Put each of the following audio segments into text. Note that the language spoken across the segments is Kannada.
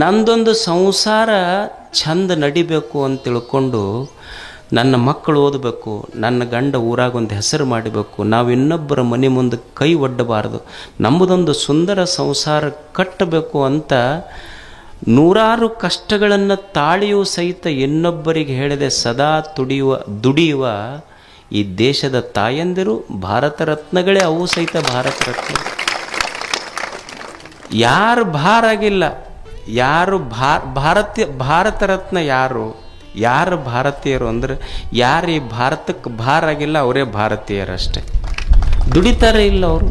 ನಂದೊಂದು ಸಂಸಾರ ಚಂದ ನಡಿಬೇಕು ಅಂತ ತಿಳ್ಕೊಂಡು ನನ್ನ ಮಕ್ಕಳು ಓದಬೇಕು, ನನ್ನ ಗಂಡ ಊರಾಗ ಒಂದು ಹೆಸರು ಮಾಡಬೇಕು, ನಾವು ಇನ್ನೊಬ್ಬರ ಮನೆ ಮುಂದೆ ಕೈ ಒಡ್ಡಬಾರ್ದು, ನಮ್ಮದೊಂದು ಸುಂದರ ಸಂಸಾರ ಕಟ್ಟಬೇಕು ಅಂತ ನೂರಾರು ಕಷ್ಟಗಳನ್ನು ತಾಳಿಯೂ ಸಹಿತ ಇನ್ನೊಬ್ಬರಿಗೆ ಹೇಳದೆ ಸದಾ ದುಡಿಯುವ ಈ ದೇಶದ ತಾಯಂದಿರು ಭಾರತ ರತ್ನಗಳೇ. ಅವು ಸಹಿತ ಭಾರತ ರತ್ನ. ಯಾರು ಭಾರ ಆಗಿಲ್ಲ, ಯಾರು ಭಾರತ ರತ್ನ ಯಾರು ಭಾರತೀಯರು ಅಂದ್ರೆ ಯಾರು ಈ ಭಾರತಕ್ಕೆ ಭಾರ ಆಗಿಲ್ಲ ಅವರೇ ಭಾರತೀಯರಷ್ಟೇ. ದುಡಿತಾರೆ ಇಲ್ಲ ಅವರು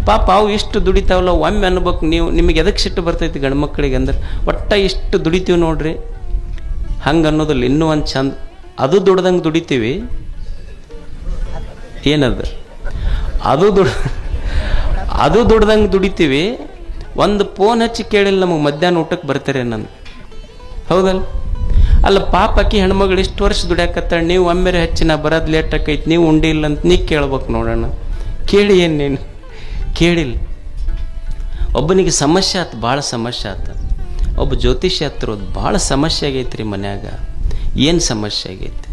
ಪಾಪ. ಅವು ಇಷ್ಟು ದುಡಿತಾವಲ್ಲ, ಒಮ್ಮೆ ಅನ್ಬೇಕು ನೀವು, ನಿಮಗೆ ಎದಕ್ಕೆ ಸಿಟ್ಟು ಬರ್ತೈತಿ ಗಂಡು ಮಕ್ಕಳಿಗೆ ಅಂದ್ರೆ ಒಟ್ಟ ಇಷ್ಟು ದುಡಿತೀವಿ ನೋಡ್ರಿ ಹಂಗೆ ಅನ್ನೋದಿಲ್ಲ. ಇನ್ನೂ ಒಂದು ಚಂದ ಅದು ದುಡ್ದಂಗೆ ದುಡಿತೀವಿ. ಏನದು ಅದು ದುಡ್ದಂಗೆ ದುಡಿತೀವಿ. ಒಂದು ಫೋನ್ ಹಚ್ಚಿ ಕೇಳಿಲ್ಲ ನಮಗೆ ಮಧ್ಯಾಹ್ನ ಊಟಕ್ಕೆ ಬರ್ತಾರೆ ನಾನು, ಹೌದಲ್ಲ? ಅಲ್ಲ ಪಾಪ ಆಕಿ ಹೆಣ್ಮಗಳು ಇಷ್ಟು ವರ್ಷ ದುಡ್ಯಾಕತ್ತಾಳ, ನೀವು ಒಮ್ಮೆರೆ ಹಚ್ಚಿ ನಾ ಬರೋದು ಲೇಟ್ ಆಕೈತಿ, ನೀವು ಉಂಡಿ ಇಲ್ಲ ಅಂತ ನೀ ಕೇಳ್ಬೇಕು ನೋಡೋಣ. ಕೇಳಿ ಏನು ನೀನು ಕೇಳಿಲ್ಲ. ಒಬ್ಬನಿಗೆ ಸಮಸ್ಯೆ ಆಯ್ತು, ಭಾಳ ಸಮಸ್ಯೆ ಆಯ್ತು. ಒಬ್ಬ ಜ್ಯೋತಿಷ್ಯ ಹತ್ರ ಭಾಳ ಸಮಸ್ಯೆ ಆಗೈತೆ ರೀ ಮನ್ಯಾಗ. ಏನು ಸಮಸ್ಯೆ ಆಗೈತಿ?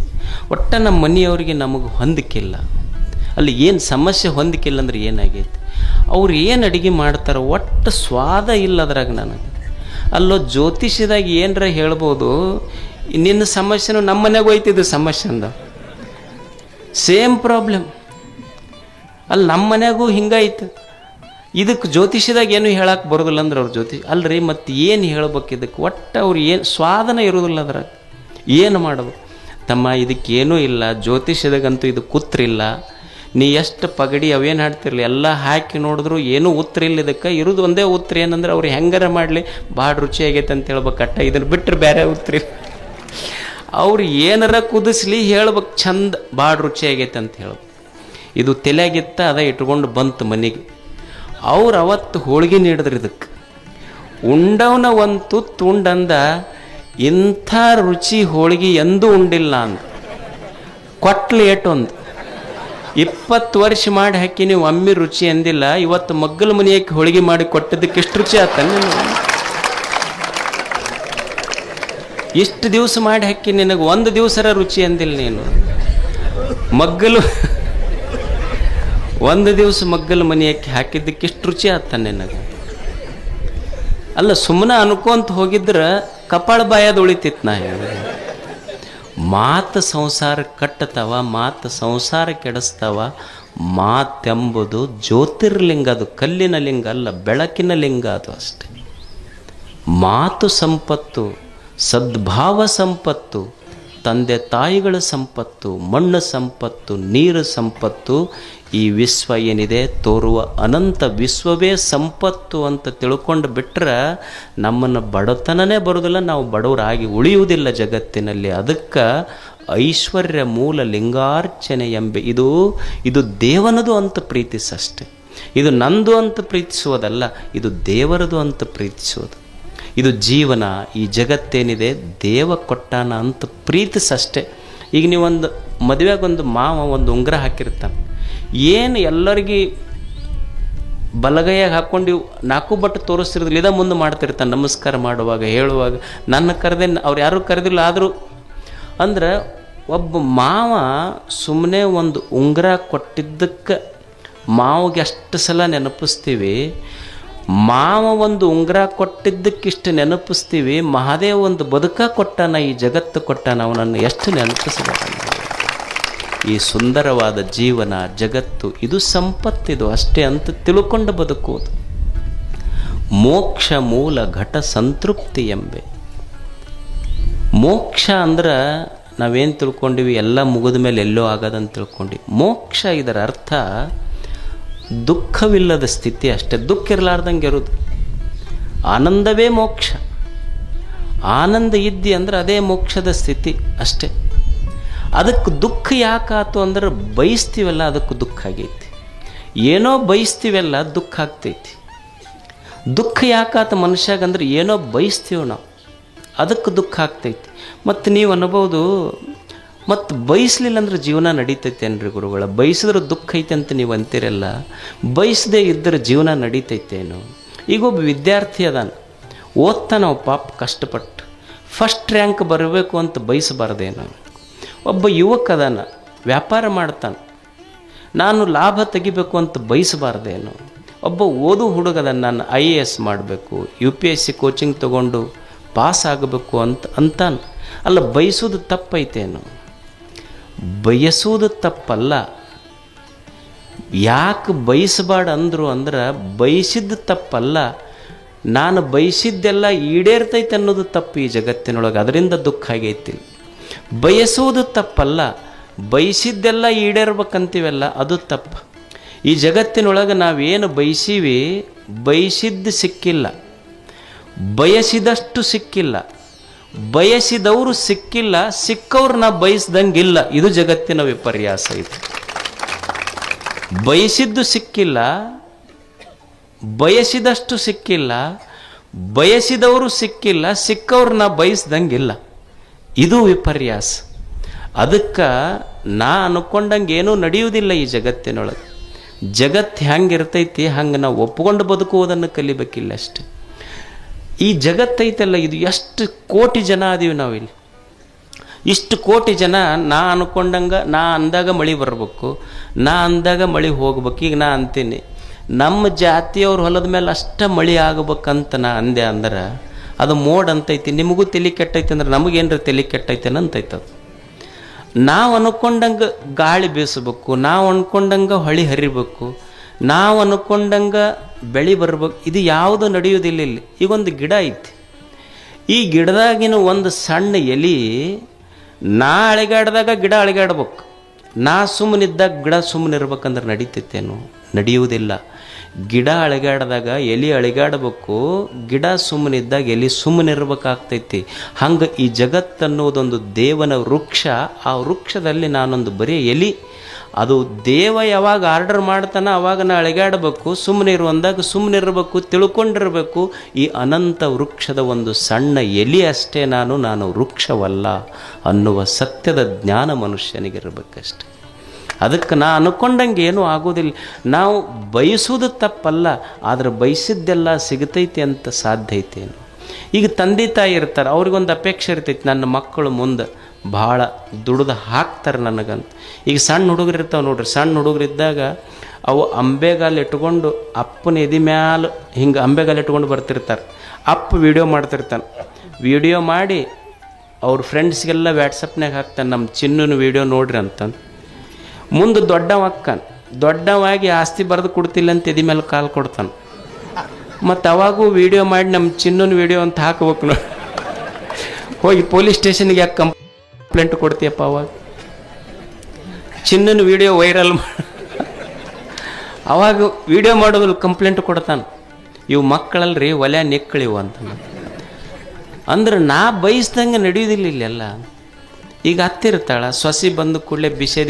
ಒಟ್ಟ ನಮ್ಮ ಮನೆಯವ್ರಿಗೆ ನಮಗೆ ಹೊಂದಿಕಿಲ್ಲ. ಅಲ್ಲಿ ಏನು ಸಮಸ್ಯೆ ಹೊಂದಿಕಿಲ್ಲ ಅಂದ್ರೆ ಏನಾಗೈತಿ? ಅವ್ರು ಏನು ಅಡುಗೆ ಮಾಡ್ತಾರೆ ಒಟ್ಟು ಸ್ವಾದ ಇಲ್ಲ ಅದ್ರಾಗ ನನಗೆ. ಅಲ್ಲೋ ಜ್ಯೋತಿಷ್ಯದಾಗ ಏನರ ಹೇಳ್ಬೋದು, ನಿನ್ನ ಸಮಸ್ಯೆನೂ ನಮ್ಮ ಮನೆಯಾಗ ಹೋಯ್ತಿದ್ದು ಸಮಸ್ಯೆ ಅಂದ ಸೇಮ್ ಪ್ರಾಬ್ಲಮ್. ಅಲ್ಲಿ ನಮ್ಮ ಮನ್ಯಾಗೂ ಹಿಂಗಾಯ್ತು. ಇದಕ್ಕೆ ಜ್ಯೋತಿಷ್ಯದಾಗ ಏನು ಹೇಳಕ್ಕೆ ಬರೋದಿಲ್ಲ ಅಂದ್ರೆ ಅವ್ರ ಜ್ಯೋತಿಷ್ ಅಲ್ರಿ ಮತ್ತು ಏನು ಹೇಳ್ಬೇಕು ಇದಕ್ಕೆ? ಒಟ್ಟು ಅವ್ರು ಏನು ಸ್ವಾದನ ಇರೋದಿಲ್ಲ ಅದ್ರಾಗ. ಏನು ಮಾಡೋದು ತಮ್ಮ? ಇದಕ್ಕೇನೂ ಇಲ್ಲ. ಜ್ಯೋತಿಷ್ಯದಾಗಂತೂ ಇದು ಕೂತ್ರಿಲ್ಲ. ನೀ ಎಷ್ಟು ಪಗಡಿ ಅವೇನು ಹಾಡ್ತಿರ್ಲಿ ಎಲ್ಲ ಹಾಕಿ ನೋಡಿದ್ರು ಏನೂ ಉತ್ತರ ಇಲ್ಲ. ಇದಕ್ಕೆ ಇರೋದು ಒಂದೇ ಉತ್ತರ ಏನಂದ್ರೆ ಅವ್ರು ಹೆಂಗಾರ ಮಾಡಲಿ ಭಾಳ ರುಚಿಯಾಗೈತೆ ಅಂತ ಹೇಳ್ಬೇಕಟ್ಟ. ಇದನ್ನು ಬಿಟ್ಟರೆ ಬೇರೆ ಉತ್ತರ ಇಲ್ಲ. ಅವ್ರು ಏನಾರ ಕುದಿಸ್ಲಿ ಹೇಳ್ಬೇಕು ಚಂದ ಭಾಳ ರುಚಿಯಾಗೈತೆ ಅಂತ ಹೇಳ್ಬೇಕು. ಇದು ತಲೆಯಾಗಿತ್ತ ಅದ ಇಟ್ಕೊಂಡು ಬಂತು ಮನೆಗೆ. ಅವ್ರು ಅವತ್ತು ಹೋಳಿಗೆ ನೀಡಿದ್ರು ಇದಕ್ಕೆ. ಉಂಡವನ ಒಂದು ತುತ್ತು ಉಂಡಂದ ಇಂಥ ರುಚಿ ಹೋಳಿಗೆ ಎಂದೂ ಉಂಡಿಲ್ಲ ಅಂದ. ಕೊಟ್ಲು ಏಟೊಂದು 20 ವರ್ಷ ಮಾಡಿ ಹಾಕಿ ನೀವು ಒಮ್ಮೆ ರುಚಿ ಅಂದಿಲ್ಲ. ಇವತ್ತು ಮಗ್ಗಲ ಮನೆಯಕ್ಕೆ ಹೋಳಿಗೆ ಮಾಡಿ ಕೊಟ್ಟಿದ್ದಕ್ಕೆ ಎಷ್ಟು ರುಚಿ ಆತ? ಇಷ್ಟು ದಿವಸ ಮಾಡಿ ಹಾಕಿ ನಿನಗೆ ಒಂದು ದಿವಸರ ರುಚಿ ಅಂದಿಲ್ಲ ನೀನು. ಒಂದು ದಿವಸ ಮಗ್ಗಲ ಮನೆಯಕ್ಕೆ ಹಾಕಿದ್ದಕ್ಕೆ ಎಷ್ಟು ರುಚಿ ಆತ ನಿನಗೆ? ಅಲ್ಲ ಸುಮ್ಮನೆ ಅನ್ಕೊಂತ ಹೋಗಿದ್ರೆ ಕಪಾಳ ಬಾಯದ ಉಳಿತಿತ್ತು. ನಾ ಹೇಳಿದೆ ಮಾತು ಸಂಸಾರ ಕಟ್ಟತಾವ, ಮಾತು ಸಂಸಾರ ಕೆಡಿಸ್ತಾವ. ಮಾತೆಂಬುದು ಜ್ಯೋತಿರ್ಲಿಂಗ, ಅದು ಕಲ್ಲಿನ ಲಿಂಗ ಅಲ್ಲ, ಬೆಳಕಿನ ಲಿಂಗ ಅದು ಅಷ್ಟೆ. ಮಾತು ಸಂಪತ್ತು, ಸದ್ಭಾವ ಸಂಪತ್ತು, ತಂದೆ ತಾಯಿಗಳ ಸಂಪತ್ತು, ಮಣ್ಣು ಸಂಪತ್ತು, ನೀರು ಸಂಪತ್ತು. ಈ ವಿಶ್ವ ಏನಿದೆ ತೋರುವ ಅನಂತ ವಿಶ್ವವೇ ಸಂಪತ್ತು ಅಂತ ತಿಳ್ಕೊಂಡು ಬಿಟ್ಟರೆ ನಮ್ಮನ್ನು ಬಡತನನೇ ಬರೋದಿಲ್ಲ, ನಾವು ಬಡವರಾಗಿ ಉಳಿಯುವುದಿಲ್ಲ ಜಗತ್ತಿನಲ್ಲಿ. ಅದಕ್ಕೆ ಐಶ್ವರ್ಯ ಮೂಲ ಲಿಂಗಾರ್ಚನೆ ಎಂಬೆ ಇದು ದೇವನದು ಅಂತ ಪ್ರೀತಿಸಷ್ಟೆ. ಇದು ನಂದು ಅಂತ ಪ್ರೀತಿಸುವುದಲ್ಲ, ಇದು ದೇವರದು ಅಂತ ಪ್ರೀತಿಸುವುದು. ಇದು ಜೀವನ, ಈ ಜಗತ್ತೇನಿದೆ ದೇವ ಕೊಟ್ಟಾನ ಅಂತ ಪ್ರೀತಿಸಷ್ಟೆ. ಈಗ ನೀವೊಂದು ಮದುವೆಗೆ ಒಂದು ಮಾವ ಒಂದು ಉಂಗುರ ಹಾಕಿರ್ತಾನೆ. ಏನು ಎಲ್ಲರಿಗೆ ಬಲಗೈಯಾಗ ಹಾಕ್ಕೊಂಡು 4 ಬಟ್ಟು ತೋರಿಸ್ತಿರೋದಿಲ್ಲ, ಇದ ಮುಂದೆ ಮಾಡ್ತಿರ್ತಾನೆ ನಮಸ್ಕಾರ ಮಾಡುವಾಗ ಹೇಳುವಾಗ. ನನ್ನ ಕರೆದೆ ಅವ್ರು ಯಾರೂ ಕರೆದಿಲ್ಲ. ಆದರೂ ಅಂದ್ರೆ ಒಬ್ಬ ಮಾವ ಸುಮ್ಮನೆ ಒಂದು ಉಂಗುರ ಕೊಟ್ಟಿದ್ದಕ್ಕೆ ಮಾವಿಗೆ ಅಷ್ಟು ಸಲ ನೆನಪಿಸ್ತೀವಿ. ಮಾವ ಒಂದು ಉಂಗುರ ಕೊಟ್ಟಿದ್ದಕ್ಕಿಷ್ಟು ನೆನಪಿಸ್ತೀವಿ. ಮಹಾದೇವ ಒಂದು ಬದುಕ ಕೊಟ್ಟಾನ, ಈ ಜಗತ್ತು ಕೊಟ್ಟಾನ, ಅವನನ್ನು ಎಷ್ಟು ನೆನಪಿಸಬೇಕು. ಈ ಸುಂದರವಾದ ಜೀವನ ಜಗತ್ತು ಇದು ಸಂಪತ್ತಿದು ಅಷ್ಟೇ ಅಂತ ತಿಳ್ಕೊಂಡು ಬದುಕುವುದು. ಮೋಕ್ಷ ಮೂಲ ಘಟ ಸಂತೃಪ್ತಿ ಎಂಬೆ. ಮೋಕ್ಷ ಅಂದ್ರೆ ನಾವೇನು ತಿಳ್ಕೊಂಡಿವಿ ಎಲ್ಲ ಮುಗಿದ ಮೇಲೆ ಎಲ್ಲೋ ಆಗೋದಂತ ತಿಳ್ಕೊಂಡು. ಮೋಕ್ಷ ಇದರ ಅರ್ಥ ದುಃಖವಿಲ್ಲದ ಸ್ಥಿತಿ ಅಷ್ಟೇ. ದುಃಖ ಇರಲಾರ್ದಂಗೆ ಇರೋದು. ಆನಂದವೇ ಮೋಕ್ಷ. ಆನಂದ ಇದ್ದಿ ಅಂದ್ರೆ ಅದೇ ಮೋಕ್ಷದ ಸ್ಥಿತಿ ಅಷ್ಟೇ. ಅದಕ್ಕೆ ದುಃಖ ಯಾಕಾತು ಅಂದ್ರೆ ಬಯಸ್ತೀವಲ್ಲ, ಅದಕ್ಕೆ ದುಃಖ ಆಗೈತಿ. ಏನೋ ಬಯಸ್ತೀವಲ್ಲ, ದುಃಖ ಆಗ್ತೈತಿ. ದುಃಖ ಯಾಕಾತ ಮನುಷ್ಯಾಗಂದ್ರೆ ಏನೋ ಬಯಸ್ತೀವಿ ನಾವು, ಅದಕ್ಕೆ ದುಃಖ ಆಗ್ತೈತಿ. ಮತ್ತು ನೀವು ಅನ್ಬೋದು, ಮತ್ತು ಬಯಸಲಿಲ್ಲ ಅಂದ್ರೆ ಜೀವನ ನಡೀತೈತೆ ಅನ್ರಿ ಗುರುಗಳ? ಬಯಸಿದ್ರೆ ದುಃಖ ಐತೆ ಅಂತ ನೀವು ಅಂತೀರಲ್ಲ, ಬಯಸದೇ ಇದ್ದರೆ ಜೀವನ ನಡೀತೈತೇನು? ಈಗ ಒಬ್ಬ ವಿದ್ಯಾರ್ಥಿ ಅದಾನ, ಓದ್ತಾನವ ಪಾಪ ಕಷ್ಟಪಟ್ಟು, ಫಸ್ಟ್ ರ್ಯಾಂಕ್ ಬರಬೇಕು ಅಂತ ಬಯಸಬಾರ್ದೇನು. ಒಬ್ಬ ಯುವಕ ಅದಾನ, ವ್ಯಾಪಾರ ಮಾಡ್ತಾನೆ, ನಾನು ಲಾಭ ತೆಗಿಬೇಕು ಅಂತ ಬಯಸಬಾರ್ದೇನು. ಒಬ್ಬ ಓದು ಹುಡುಗದ, ನಾನು IAS ಮಾಡಬೇಕು, UPSC ಕೋಚಿಂಗ್ ತಗೊಂಡು ಪಾಸ್ ಆಗಬೇಕು ಅಂತಾನೆ. ಅಲ್ಲ, ಬಯಸೋದು ತಪ್ಪೈತೇನು? ಬಯಸೋದು ತಪ್ಪಲ್ಲ. ಯಾಕೆ ಬಯಸಬಾರ್ದು ಅಂದರು ಅಂದ್ರೆ, ಬಯಸಿದ್ದು ತಪ್ಪಲ್ಲ, ನಾನು ಬಯಸಿದ್ದೆಲ್ಲ ಈಡೇರ್ತೈತೆ ಅನ್ನೋದು ತಪ್ಪು ಈ ಜಗತ್ತಿನೊಳಗೆ. ಅದರಿಂದ ದುಃಖ ಆಗೈತಿ. ಬಯಸೋದು ತಪ್ಪಲ್ಲ, ಬಯಸಿದ್ದೆಲ್ಲ ಈಡೇರ್ಬೇಕಂತೀವಲ್ಲ ಅದು ತಪ್ಪು. ಈ ಜಗತ್ತಿನೊಳಗೆ ನಾವೇನು ಬಯಸೀವಿ, ಬಯಸಿದ್ದು ಸಿಕ್ಕಿಲ್ಲ, ಬಯಸಿದಷ್ಟು ಸಿಕ್ಕಿಲ್ಲ, ಬಯಸಿದವರು ಸಿಕ್ಕಿಲ್ಲ, ಸಿಕ್ಕವ್ರು ನಾ ಬಯಸ್ದಂಗಿಲ್ಲ. ಇದು ಜಗತ್ತಿನ ವಿಪರ್ಯಾಸ. ಇದು ಬಯಸಿದ್ದು ಸಿಕ್ಕಿಲ್ಲ, ಬಯಸಿದಷ್ಟು ಸಿಕ್ಕಿಲ್ಲ, ಬಯಸಿದವರು ಸಿಕ್ಕಿಲ್ಲ, ಸಿಕ್ಕವ್ರು ನಾ ಬಯಸ್ದಂಗಿಲ್ಲ. ಇದು ವಿಪರ್ಯಾಸ. ಅದಕ್ಕೆ ನಾ ಅನ್ಕೊಂಡಂಗೆ ಏನೂ ನಡೆಯುವುದಿಲ್ಲ ಈ ಜಗತ್ತಿನೊಳಗೆ. ಜಗತ್ತು ಹೆಂಗಿರ್ತೈತಿ ಹಂಗೆ ನಾವು ಒಪ್ಕೊಂಡು ಬದುಕುವುದನ್ನು ಕಲಿಬೇಕಿಲ್ಲ ಅಷ್ಟೆ. ಈ ಜಗತ್ತೈತಲ್ಲ, ಇದು ಎಷ್ಟು ಕೋಟಿ ಜನ ಅದೀವಿ ನಾವಿಲ್ಲಿ. ಇಷ್ಟು ಕೋಟಿ ಜನ ನಾ ಅನ್ಕೊಂಡಂಗೆ, ನಾ ಅಂದಾಗ ಮಳೆ ಬರಬೇಕು, ನಾ ಅಂದಾಗ ಮಳೆ ಹೋಗ್ಬೇಕು. ಈಗ ನಾ ಅಂತೀನಿ, ನಮ್ಮ ಜಾತಿಯವ್ರ ಹೊಲದ ಮೇಲೆ ಅಷ್ಟೇ ಮಳೆ ಆಗ್ಬೇಕಂತ ನಾ ಅಂದೆ ಅಂದ್ರೆ ಅದು ಮೋಡ್ ಅಂತೈತಿ. ನಿಮಗೂ ತಲೆ ಕೆಟ್ಟೈತಿ ಅಂದ್ರೆ ನಮಗೇನ್ರ ತಲೆ ಕೆಟ್ಟೈತೇನ ಅಂತೈತದು. ನಾವು ಅನ್ಕೊಂಡಂಗೆ ಗಾಳಿ ಬೀಸಬೇಕು, ನಾವು ಅನ್ಕೊಂಡಂಗೆ ಹೊಳಿ ಹರಿಬೇಕು, ನಾವು ಅನ್ಕೊಂಡಂಗೆ ಬೆಳೆ ಬರ್ಬೇಕು. ಇದು ಯಾವುದು ನಡೆಯೋದಿಲ್ಲ ಇಲ್ಲಿ. ಈಗೊಂದು ಗಿಡ ಐತಿ, ಈ ಗಿಡದಾಗಿನ ಒಂದು ಸಣ್ಣ ಎಲೆ, ನಾ ಅಳಿಗಾಡ್ದಾಗ ಗಿಡ ಅಳಿಗಾಡ್ಬೇಕು, ನಾ ಸುಮ್ಮನಿದ್ದಾಗ ಗಿಡ ಸುಮ್ಮನೆ ಇರ್ಬೇಕಂದ್ರೆ ನಡೀತೈತೇನು? ನಡೆಯುವುದಿಲ್ಲ. ಗಿಡ ಅಳಿಗಾಡ್ದಾಗ ಎಲೆ ಅಳಿಗಾಡಬೇಕು, ಗಿಡ ಸುಮ್ಮನಿದ್ದಾಗ ಎಲೆ ಸುಮ್ಮನೆ ಇರ್ಬೇಕಾಗ್ತೈತಿ. ಹಂಗೆ ಈ ಜಗತ್ತನ್ನೋದೊಂದು ದೇವನ ವೃಕ್ಷ. ಆ ವೃಕ್ಷದಲ್ಲಿ ನಾನೊಂದು ಬರೀ ಎಲೆ. ಅದು ದೇವ ಯಾವಾಗ ಆರ್ಡರ್ ಮಾಡ್ತಾನೆ ಅವಾಗ ನಾ ಅಳಿಗಾಡಬೇಕು, ಸುಮ್ಮನೆ ಇರುವಂದಾಗ ಸುಮ್ಮನೆ ಇರಬೇಕು, ತಿಳ್ಕೊಂಡಿರಬೇಕು. ಈ ಅನಂತ ವೃಕ್ಷದ ಒಂದು ಸಣ್ಣ ಎಲೆ ಅಷ್ಟೇ ನಾನು ವೃಕ್ಷವಲ್ಲ ಅನ್ನುವ ಸತ್ಯದ ಜ್ಞಾನ ಮನುಷ್ಯನಿಗಿರಬೇಕಷ್ಟೆ. ಅದಕ್ಕೆ ನಾ ಅನ್ಕೊಂಡಂಗೆ ಏನೂ ಆಗೋದಿಲ್ಲ. ನಾವು ಬಯಸೋದು ತಪ್ಪಲ್ಲ, ಆದರೆ ಬಯಸಿದ್ದೆಲ್ಲ ಸಿಗತೈತಿ ಅಂತ ಸಾಧ್ಯ ಐತೇನು? ಈಗ ತಂದೆ ತಾಯಿ ಇರ್ತಾರೆ, ಅವ್ರಿಗೊಂದು ಅಪೇಕ್ಷೆ ಇರ್ತೈತಿ, ನನ್ನ ಮಕ್ಕಳು ಮುಂದೆ ಭಾಳ ದುಡ್ದು ಹಾಕ್ತಾರೆ ನನಗಂತ. ಈಗ ಸಣ್ಣ ಹುಡುಗರು ಇರ್ತಾವೆ ನೋಡ್ರಿ, ಸಣ್ಣ ಹುಡುಗರಿದ್ದಾಗ ಅವು ಅಂಬೆಗಾಲು ಇಟ್ಕೊಂಡು ಅಪ್ಪನ ಎದೆ ಮ್ಯಾಲ ಹಿಂಗೆ ಅಂಬೆಗಾಲು ಇಟ್ಕೊಂಡು ಬರ್ತಿರ್ತಾರೆ. ಅಪ್ಪ ವಿಡಿಯೋ ಮಾಡ್ತಿರ್ತಾನೆ. ವಿಡಿಯೋ ಮಾಡಿ ಅವ್ರ ಫ್ರೆಂಡ್ಸ್ಗೆಲ್ಲ ವ್ಯಾಟ್ಸಪ್ನಾಗ ಹಾಕ್ತಾನೆ, ನಮ್ಮ ಚಿನ್ನನ ವಿಡಿಯೋ ನೋಡ್ರಿ ಅಂತಂದು. ಮುಂದೆ ದೊಡ್ಡವ ಅಕ್ಕನ್, ದೊಡ್ಡವಾಗಿ ಆಸ್ತಿ ಬರೆದು ಕೊಡ್ತಿಲ್ಲ ಅಂತ ಎದೆ ಮೇಲೆ ಕಾಲು ಕೊಡ್ತಾನೆ. ಮತ್ತು ಅವಾಗೂ ವಿಡಿಯೋ ಮಾಡಿ ನಮ್ಮ ಚಿನ್ನನ ವಿಡಿಯೋ ಅಂತ ಹಾಕ್ಬೇಕು ನೋಡಿ. ಹೋಗಿ ಪೊಲೀಸ್ ಸ್ಟೇಷನ್ಗೆ ಯಾಕೆ ಕಂಪ್ಲೇಂಟ್ ಕೊಡ್ತೀಯಪ್ಪ? ಅವಾಗ ಚಿನ್ನನ ವಿಡಿಯೋ ವೈರಲ್ ಅವಾಗ ವಿಡಿಯೋ ಮಾಡೋದ್ರಲ್ಲಿ ಕಂಪ್ಲೇಂಟ್ ಕೊಡ್ತಾನೆ. ಇವು ಮಕ್ಕಳಲ್ರಿ ಒಲೆ ನೆಕ್ಕಳಿವು ಅಂತ. ಅಂದ್ರೆ ನಾ ಬಯಸ್ದಂಗೆ ನಡೆಯೋದಿಲ್ಲ ಇಲ್ಲೆಲ್ಲ. ಈಗ ಹತ್ತಿರ್ತಾಳ, ಸೊಸಿ ಬಂದು ಕೂಡಲೇ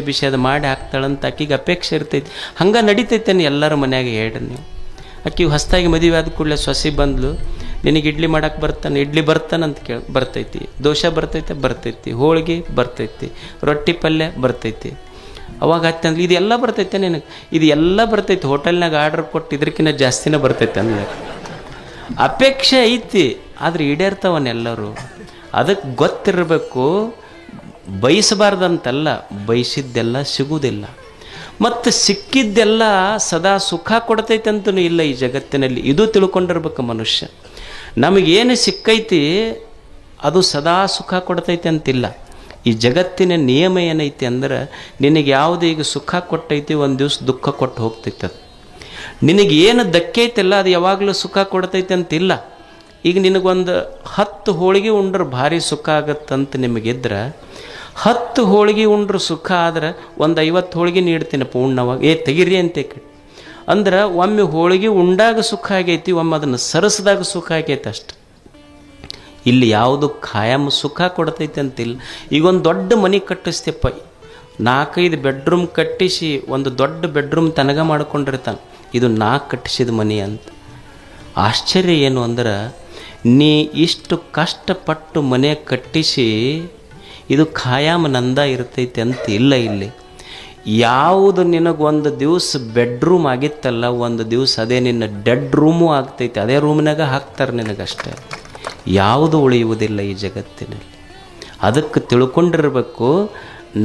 ಬಿಸೇದು ಮಾಡಿ ಹಾಕ್ತಾಳಂತ ಆಕಿಗೆ ಅಪೇಕ್ಷೆ ಇರ್ತೈತಿ. ಹಂಗೆ ನಡೀತೈತೇನೆ ಎಲ್ಲರ ಮನ್ಯಾಗ ಹೇಳ್ರಿ ನೀವು. ಆಕಿ ಹೊಸದಾಗಿ ಮದುವೆ ಆದ ಕೂಡಲೇ ಸೊಸಿ ಬಂದ್ಲು, ನಿನಗೆ ಇಡ್ಲಿ ಮಾಡಕ್ಕೆ ಬರ್ತಾನೆ, ಇಡ್ಲಿ ಬರ್ತಾನಂತ ಬರ್ತೈತಿ, ದೋಸೆ ಬರ್ತೈತಿ, ಹೋಳಿಗೆ ಬರ್ತೈತಿ, ರೊಟ್ಟಿ ಪಲ್ಯ ಬರ್ತೈತಿ. ಅವಾಗ ಹತ್ತಂದ್ರೆ ಇದೆಲ್ಲ ಬರ್ತೈತೆ ನಿನಗೆ, ಇದು ಎಲ್ಲ ಬರ್ತೈತಿ. ಹೋಟೆಲ್ನಾಗ ಆರ್ಡ್ರ್ ಕೊಟ್ಟು ಇದಕ್ಕಿಂತ ಜಾಸ್ತಿನೇ ಬರ್ತೈತೆ ಅಂದ್ರೆ ಅಪೇಕ್ಷೆ ಐತಿ, ಆದರೆ ಈಡೇರ್ತಾವನ್ನೆಲ್ಲರೂ. ಅದಕ್ಕೆ ಗೊತ್ತಿರಬೇಕು, ಬಯಸಬಾರ್ದಂತಲ್ಲ, ಬಯಸಿದ್ದೆಲ್ಲ ಸಿಗುವುದಿಲ್ಲ. ಮತ್ತು ಸಿಕ್ಕಿದ್ದೆಲ್ಲ ಸದಾ ಸುಖ ಕೊಡ್ತೈತೆ ಅಂತನೂ ಇಲ್ಲ ಈ ಜಗತ್ತಿನಲ್ಲಿ. ಇದು ತಿಳ್ಕೊಂಡಿರ್ಬೇಕು ಮನುಷ್ಯ. ನಮಗೇನು ಸಿಕ್ಕೈತಿ ಅದು ಸದಾ ಸುಖ ಕೊಡ್ತೈತೆ ಅಂತಿಲ್ಲ. ಈ ಜಗತ್ತಿನ ನಿಯಮ ಏನೈತಿ ಅಂದ್ರೆ, ನಿನಗೆ ಯಾವುದು ಈಗ ಸುಖ ಕೊಟ್ಟೈತಿ ಒಂದು ದಿವಸ ದುಃಖ ಕೊಟ್ಟು ಹೋಗ್ತೈತೆ. ಅದು ನಿನಗೆ ಏನು ದಕ್ಕೈತಿಲ್ಲ ಅದು ಯಾವಾಗಲೂ ಸುಖ ಕೊಡ್ತೈತೆ ಅಂತಿಲ್ಲ. ಈಗ ನಿನಗೊಂದು 10 ಹೋಳಿಗೆ ಉಂಡ್ರೆ ಭಾರಿ ಸುಖ ಆಗತ್ತಂತ ನಿಮಗಿದ್ರೆ, 10 ಹೋಳಿಗೆ ಉಂಡ್ರೆ ಸುಖ ಆದ್ರೆ ಒಂದು 50 ಹೋಳಿಗೆ ನೀಡ್ತೀನಿ ಪೂರ್ಣವಾಗಿ ತೆಗಿರಿ ಅಂತ ಅಂದ್ರೆ, ಒಮ್ಮೆ ಹೋಳಿಗೆ ಉಂಡಾಗ ಸುಖ ಆಗೈತಿ, ಒಮ್ಮೆ ಅದನ್ನು ಸರಸ್ದಾಗ ಸುಖ ಆಗೈತೆ ಅಷ್ಟು. ಇಲ್ಲಿ ಯಾವುದು ಖಾಯಂ ಸುಖ ಕೊಡ್ತೈತೆ ಅಂತಿಲ್ಲ. ಈಗ ಒಂದು ದೊಡ್ಡ ಮನೆ ಕಟ್ಟಿಸ್ತೇಪ್ಪ, 4-5 ಬೆಡ್ರೂಮ್ ಕಟ್ಟಿಸಿ ಒಂದು ದೊಡ್ಡ ಬೆಡ್ರೂಮ್ ತನಗ ಮಾಡ್ಕೊಂಡಿರ್ತಾನೆ, ಇದು ನಾ ಕಟ್ಟಿಸಿದ ಮನೆ ಅಂತ. ಆಶ್ಚರ್ಯ ಏನು ಅಂದ್ರೆ, ನೀ ಇಷ್ಟು ಕಷ್ಟಪಟ್ಟು ಮನೆ ಕಟ್ಟಿಸಿ ಇದು ಖಾಯಾಮ ನಂದ ಇರ್ತೈತೆ ಅಂತ ಇಲ್ಲ. ಇಲ್ಲಿ ಯಾವುದು ನಿನಗೊಂದು ದಿವಸ ಬೆಡ್ರೂಮ್ ಆಗಿತ್ತಲ್ಲ, ಒಂದು ದಿವಸ ಅದೇ ನಿನ್ನ ಡೆಡ್ ರೂಮು ಆಗ್ತೈತೆ. ಅದೇ ರೂಮ್ನಾಗ ಹಾಕ್ತಾರೆ ನಿನಗಷ್ಟೇ. ಯಾವುದು ಉಳಿಯುವುದಿಲ್ಲ ಈ ಜಗತ್ತಿನಲ್ಲಿ. ಅದಕ್ಕೆ ತಿಳ್ಕೊಂಡಿರಬೇಕು,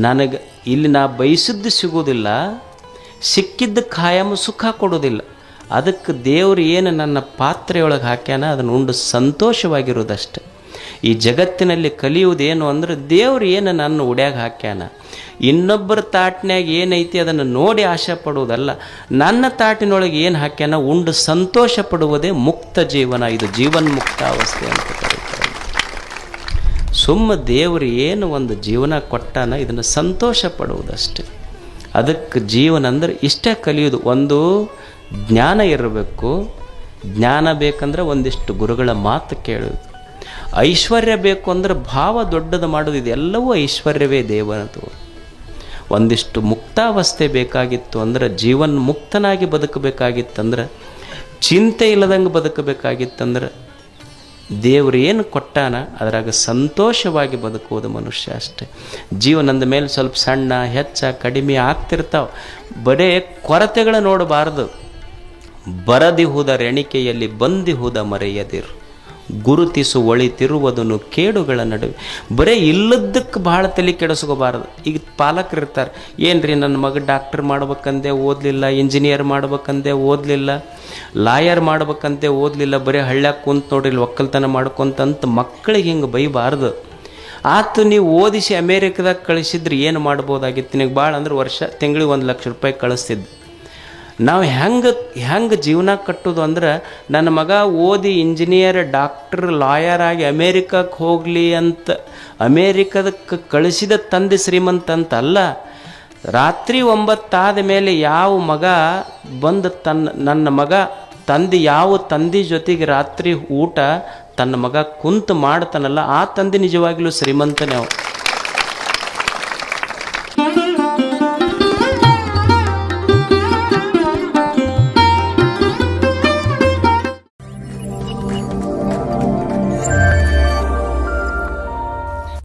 ನನಗೆ ಇಲ್ಲಿ ನಾ ಬಯಸಿದ್ದು ಸಿಗೋದಿಲ್ಲ, ಸಿಕ್ಕಿದ್ದ ಖಾಯಂ ಸುಖ ಕೊಡೋದಿಲ್ಲ. ಅದಕ್ಕೆ ದೇವರು ಏನು ನನ್ನ ಪಾತ್ರೆಯೊಳಗೆ ಹಾಕ್ಯಾನ ಅದನ್ನು ಉಂಡು ಸಂತೋಷವಾಗಿರೋದಷ್ಟೆ. ಈ ಜಗತ್ತಿನಲ್ಲಿ ಕಲಿಯುವುದೇನು ಅಂದರೆ ದೇವ್ರು ಏನು ನನ್ನ ಉಡ್ಯಾಗ ಹಾಕ್ಯಾನ, ಇನ್ನೊಬ್ಬರ ತಾಟಿನಾಗ ಏನೈತಿ ಅದನ್ನು ನೋಡಿ ಆಶೆ ಪಡುವುದಲ್ಲ. ನನ್ನ ತಾಟಿನೊಳಗೆ ಏನು ಹಾಕ್ಯಾನ ಉಂಡು ಸಂತೋಷ ಪಡುವುದೇ ಮುಕ್ತ ಜೀವನ. ಇದು ಜೀವನ್ಮುಕ್ತ ಅವಸ್ಥೆ ಅಂತ ಕರೀತಾರೆ. ಸುಮ್ಮ ದೇವರು ಏನು ಒಂದು ಜೀವನ ಕೊಟ್ಟಾನ ಇದನ್ನು ಸಂತೋಷ ಪಡುವುದಷ್ಟೆ. ಅದಕ್ಕೆ ಜೀವನ ಅಂದರೆ ಇಷ್ಟೇ ಕಲಿಯೋದು. ಒಂದು ಜ್ಞಾನ ಇರಬೇಕು, ಜ್ಞಾನ ಬೇಕಂದ್ರೆ ಒಂದಿಷ್ಟು ಗುರುಗಳ ಮಾತು ಕೇಳೋದು. ಐಶ್ವರ್ಯ ಬೇಕು ಅಂದ್ರೆ ಭಾವ ದೊಡ್ಡದು ಮಾಡೋದು, ಇದೆಲ್ಲವೂ ಐಶ್ವರ್ಯವೇ ದೇವನದು. ಒಂದಿಷ್ಟು ಮುಕ್ತಾವಸ್ಥೆ ಬೇಕಾಗಿತ್ತು ಅಂದ್ರೆ, ಜೀವನ್ ಮುಕ್ತನಾಗಿ ಬದುಕಬೇಕಾಗಿತ್ತಂದ್ರೆ, ಚಿಂತೆ ಇಲ್ಲದಂಗೆ ಬದುಕಬೇಕಾಗಿತ್ತಂದ್ರೆ ದೇವರು ಏನು ಕೊಟ್ಟಾನ ಅದರಾಗ ಸಂತೋಷವಾಗಿ ಬದುಕುವುದು ಮನುಷ್ಯ ಅಷ್ಟೆ. ಜೀವನದ ಮೇಲೆ ಸ್ವಲ್ಪ ಸಣ್ಣ ಹೆಚ್ಚ ಕಡಿಮೆ ಆಗ್ತಿರ್ತಾವೆ. ಬರೇ ಕೊರತೆಗಳ ನೋಡಬಾರ್ದು. ಬರದಿಹುದರೆಣಿಕೆಯಲ್ಲಿ ಬಂದಿಹುದ ಮರೆಯದಿರು, ಗುರುತಿಸು ಒಳಿತಿರುವುದನ್ನು ಕೇಡುಗಳ ನಡುವೆ. ಬರೀ ಇಲ್ಲದಕ್ಕೆ ಭಾಳ ತಲೆ ಕೆಡಿಸ್ಕೋಬಾರ್ದು. ಈಗ ಪಾಲಕರು ಇರ್ತಾರೆ, ಏನ್ರಿ ನನ್ನ ಮಗ ಡಾಕ್ಟರ್ ಮಾಡ್ಬೇಕಂದೆ ಓದಲಿಲ್ಲ, ಇಂಜಿನಿಯರ್ ಮಾಡ್ಬೇಕಂದೆ ಓದಲಿಲ್ಲ, ಲಾಯರ್ ಮಾಡ್ಬೇಕಂತೆ ಓದಲಿಲ್ಲ, ಬರೀ ಹಳ್ಳ್ಯಾಗ ಕುಂತು ನೋಡ್ರಿ ಒಕ್ಕಲ್ತನ ಮಾಡ್ಕೊಂತಂತ ಮಕ್ಕಳಿಗೆ ಹಿಂಗೆ ಬೈಬಾರ್ದು. ಆತು ನೀವು ಓದಿಸಿ ಅಮೇರಿಕದಾಗ ಕಳಿಸಿದ್ರೆ ಏನು ಮಾಡ್ಬೋದಾಗಿತ್ತು? ನಿನಗೆ ಭಾಳ ಅಂದ್ರೆ ವರ್ಷ ತಿಂಗಳಿಗೆ 1 ಲಕ್ಷ ರೂಪಾಯಿ ಕಳಿಸ್ತಿದ್ದು. ನಾವು ಹೆಂಗೆ ಜೀವನ ಕಟ್ಟೋದು ಅಂದ್ರೆ, ನನ್ನ ಮಗ ಓದಿ ಇಂಜಿನಿಯರ್ ಡಾಕ್ಟರ್ ಲಾಯರ್ ಆಗಿ ಅಮೇರಿಕಕ್ಕೆ ಹೋಗಲಿ ಅಂತ ಅಮೇರಿಕದಕ್ಕೆ ಕಳಿಸಿದ ತಂದೆ ಶ್ರೀಮಂತ ಅಂತ ಅಲ್ಲ. ರಾತ್ರಿ 9 ಆದ ಮೇಲೆ ಯಾವ ಮಗ ಬಂದು ನನ್ನ ಮಗ ತಂದೆ ಯಾವ ತಂದೆ ಜೊತೆಗೆ ರಾತ್ರಿ ಊಟ ತನ್ನ ಮಗ ಕುಂತು ಮಾಡ್ತಾನಲ್ಲ, ಆ ತಂದೆ ನಿಜವಾಗ್ಲೂ ಶ್ರೀಮಂತನೇ ಅವ.